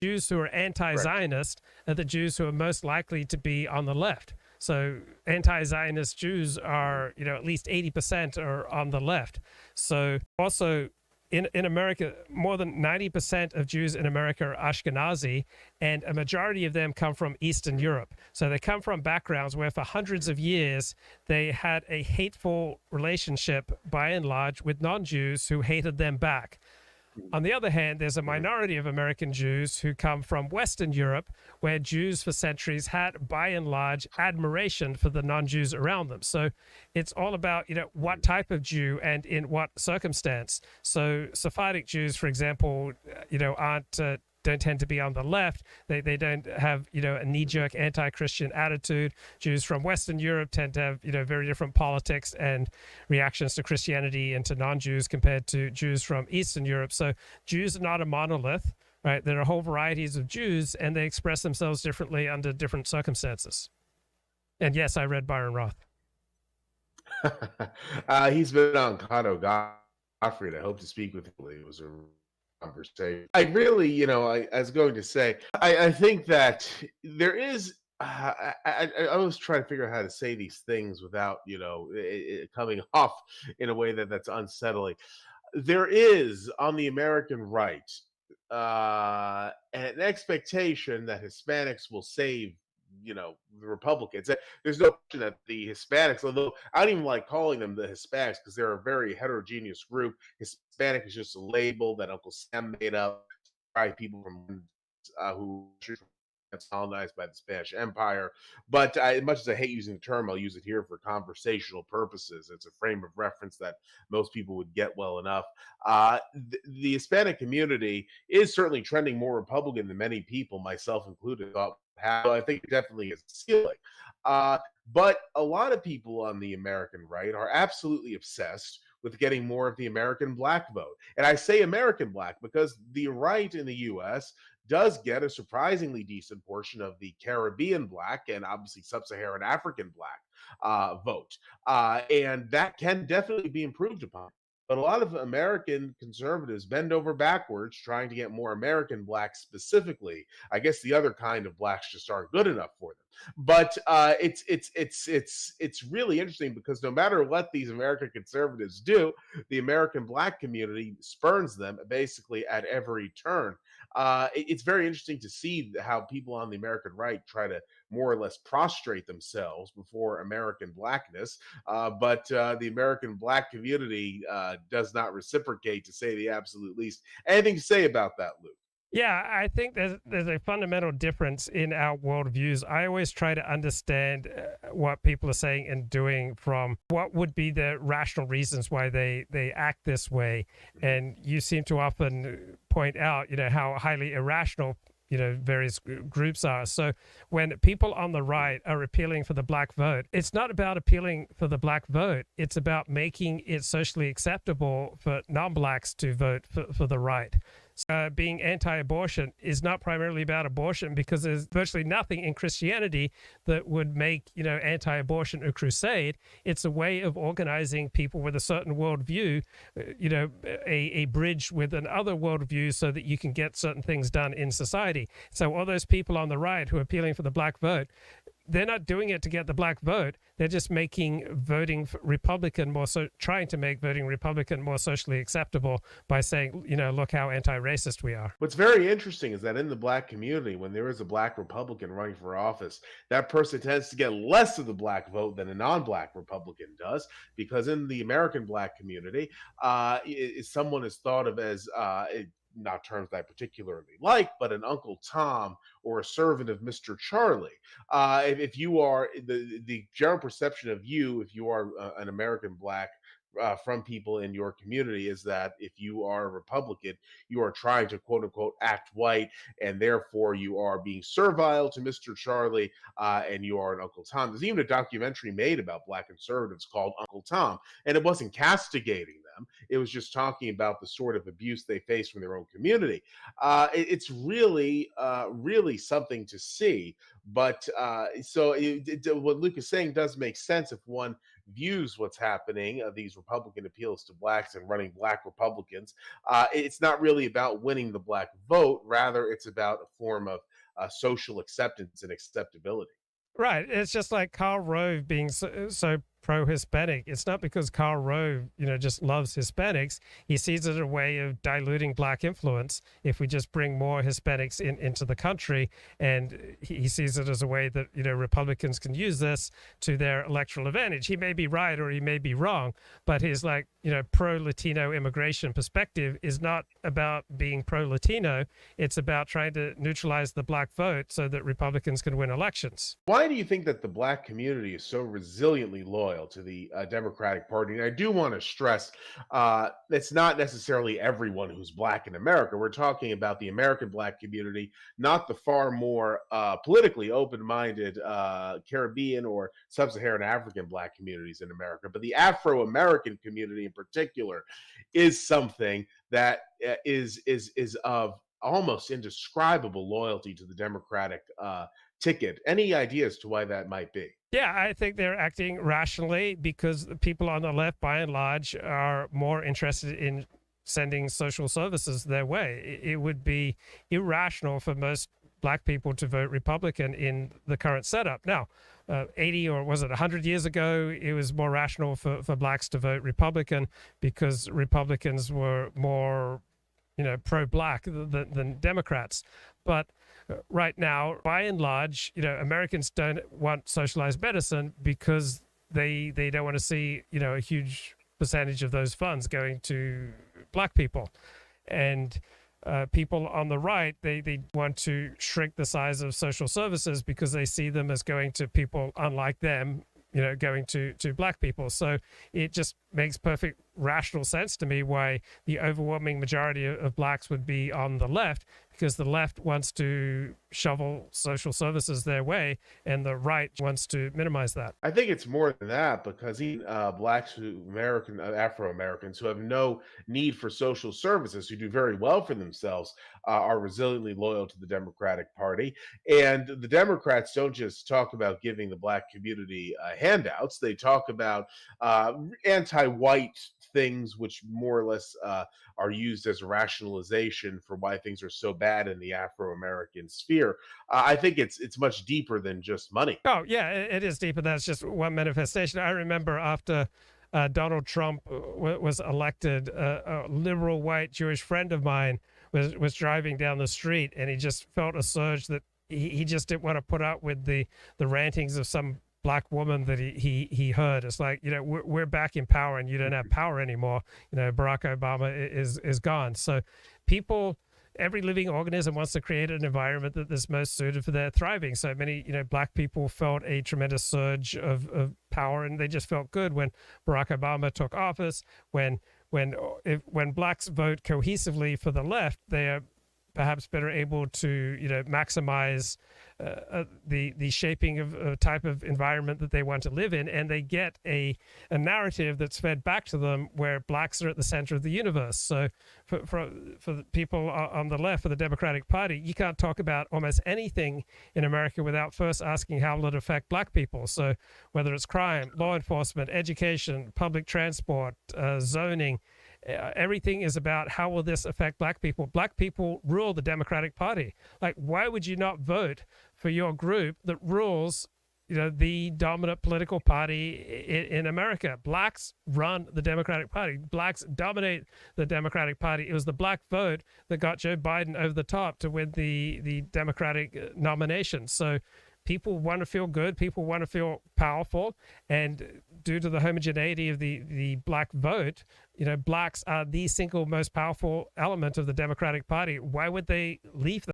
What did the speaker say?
Jews who are Correct. anti-Zionist are the Jews who are most likely to be on the left. So anti-Zionist Jews Mhm. are, at least 80% are on the left. So also in America, more than 90% of Jews in America are Ashkenazi, and a majority of them come from Eastern Europe. So they come from backgrounds where for hundreds of years they had a hateful relationship by and large with non-Jews who hated them back. Mhm. On the other hand, there's a Mhm. minority of American Jews who come from Western Europe, where Jews for centuries had, by and large, admiration for the non Jews around them. So it's all about, what Mhm. type of Jew and in what circumstance. So Sephardic Jews, for example, aren't. Don't tend to be on the left. They don't have a knee Mhm. jerk anti Christian attitude. Jews from Western Europe tend to have very different politics and reactions to Christianity and to non Jews compared to Jews from Eastern Europe. So Jews are not a monolith, right? There are whole varieties of Jews, and they express themselves differently under different circumstances. And yes, I read Byron Roth. He's been on Kato Godfrey. I hope to speak with him. It was a conversation. I really, I was going to say, I think that there is. I always try to figure out how to say these things without, it coming off in a way that's unsettling. There is on the American right an expectation that Hispanics will save, the Republicans. There's no question that the Hispanics, although I don't even like calling them the Hispanics because they're a very heterogeneous group. Hispanic is just a label that Uncle Sam made up by people from who colonized by the Spanish Empire. But as much as I hate using the term, I'll use it here for conversational purposes. It's a frame of reference that most people would get well enough. The Hispanic community is certainly trending more Republican than many people, myself included, thought. I think it definitely is a ceiling. Uh, but a lot of people on the American right are absolutely obsessed with getting more of the American black vote. And I say American black because the right in the US does get a surprisingly decent portion of the Caribbean black and obviously sub Saharan African black vote. And that can definitely be improved upon. But a lot of American conservatives bend over backwards trying to get more American blacks specifically. I guess the other kind of blacks just aren't good enough for them. But it's really interesting because no matter what these American conservatives do, the American black community spurns them basically at every turn. It's very interesting to see how people on the American right try to more or less prostrate themselves before American blackness, but the American black community does not reciprocate, to say the absolute least. Anything to say about that, Luke? Yeah, I think there's a fundamental difference in our worldviews. I always try to understand what people are saying and doing from what would be the rational reasons why they act this way. Mhm. And you seem to often point out, how highly irrational various groups are. So when people on the Mhm. right are appealing for the black vote, it's not about appealing for the black vote. It's about making it socially acceptable for non-blacks to vote for the right. Being anti-abortion is not primarily about abortion, because there's virtually nothing in Christianity that would make anti-abortion a crusade. It's a way of organizing people with a certain worldview, a bridge with another worldview, so that you can get certain things done in society. So all those people on the right who are appealing for the black vote, they're not doing it to get the black vote. They're just making voting Republican more so, trying to make voting Republican more socially acceptable by saying, look how anti-racist we are. What's very interesting is that in the black community, when there is a black Republican running for office, that person tends to get less of the black vote than a non-black Republican does, because in the American black community, someone is thought of as not terms that I particularly like, but an Uncle Tom or a servant of Mr. Charlie. If you are the general perception of you, if you are an American black from people in your community, is that if you are a Republican, you are trying to quote unquote act white, and therefore you are being servile to Mr. Charlie, and you are an Uncle Tom. There's even a documentary made about black conservatives called Uncle Tom, and it wasn't castigating them. It was just talking about the sort of abuse they face from their own community. It's really, really something to see. But what Luke is saying does make sense if one views what's happening, these Republican appeals to blacks and running black Republicans, it's not really about winning the black vote. Rather, it's about a form of social acceptance and acceptability. Right. It's just like Karl Rove being so pro-Hispanic. It's not because Karl Rove, just loves Hispanics. He sees it as a way of diluting black influence if we just bring more Hispanics into the country. And he sees it as a way that, Republicans can use this to their electoral advantage. He may be right or he may be wrong, but his pro-Latino immigration perspective is not about being pro-Latino. It's about trying to neutralize the black vote so that Republicans can win elections. Why do you think that the black community is so resiliently loyal to the Democratic Party? And I do want to stress it's not necessarily everyone who's black in America. We're talking about the American black community, not the far more politically open minded Caribbean or sub Saharan African black communities in America. But the Afro American community in particular is something that is of almost indescribable loyalty to the Democratic ticket. Any ideas to why that might be? Yeah, I think they're acting rationally because the people on the left, by and large, are more interested in sending social services their way. It would be irrational for most black people to vote Republican in the current setup. Now, 80 or was it 100 years ago, it was more rational for blacks to vote Republican because Republicans were more pro-black than Democrats. But right now, by and large, Americans don't want socialized medicine because they don't want to see, a huge percentage of those funds going to black people. And people on the right, they want to shrink the size of social services because they see them as going to people unlike them, going to black people. So it just makes perfect rational sense to me why the overwhelming majority of blacks would be on the left, because the left wants to shovel social services their way and the right wants to minimize that. I think it's more than that because even blacks, Afro Americans who have no need for social services, who do very well for themselves, are resiliently loyal to the Democratic Party. And the Democrats don't just talk about giving the black community handouts; they talk about anti-white things, which more or less are used as a rationalization for why things are so bad in the Afro American sphere. I think it's much deeper than just money. Oh, yeah, it is deep, and that's just one manifestation. I remember after Donald Trump was elected, a liberal white Jewish friend of mine was driving down the street, and he just felt a surge that he just didn't want to put up with the rantings of some black woman that he heard. It's like, we're back in power and you don't have power anymore. Barack Obama is gone. So people, every living organism wants to create an environment that is most suited for their thriving. So many, black people felt a tremendous surge of power, and they just felt good when Barack Obama took office. When blacks vote cohesively for the left, they are perhaps better able to maximize the shaping of a type of environment that they want to live in, and they get a narrative that's fed back to them where blacks are at the center of the universe. So for the people on the left, for the Democratic Party, you can't talk about almost anything in America without first asking how will it affect black people. So whether it's crime, law enforcement, education, public transport, zoning, everything is about how will this affect black people. Black people rule the Democratic Party. Like, why would you not vote for your group that rules the dominant political party in America? Blacks run the Democratic Party. Blacks dominate the Democratic Party. It was the black vote that got Joe Biden over the top to win the Democratic nomination. So people want to feel good. People want to feel powerful. And due to the homogeneity of the black vote, blacks are the single most powerful element of the Democratic Party. Why would they leave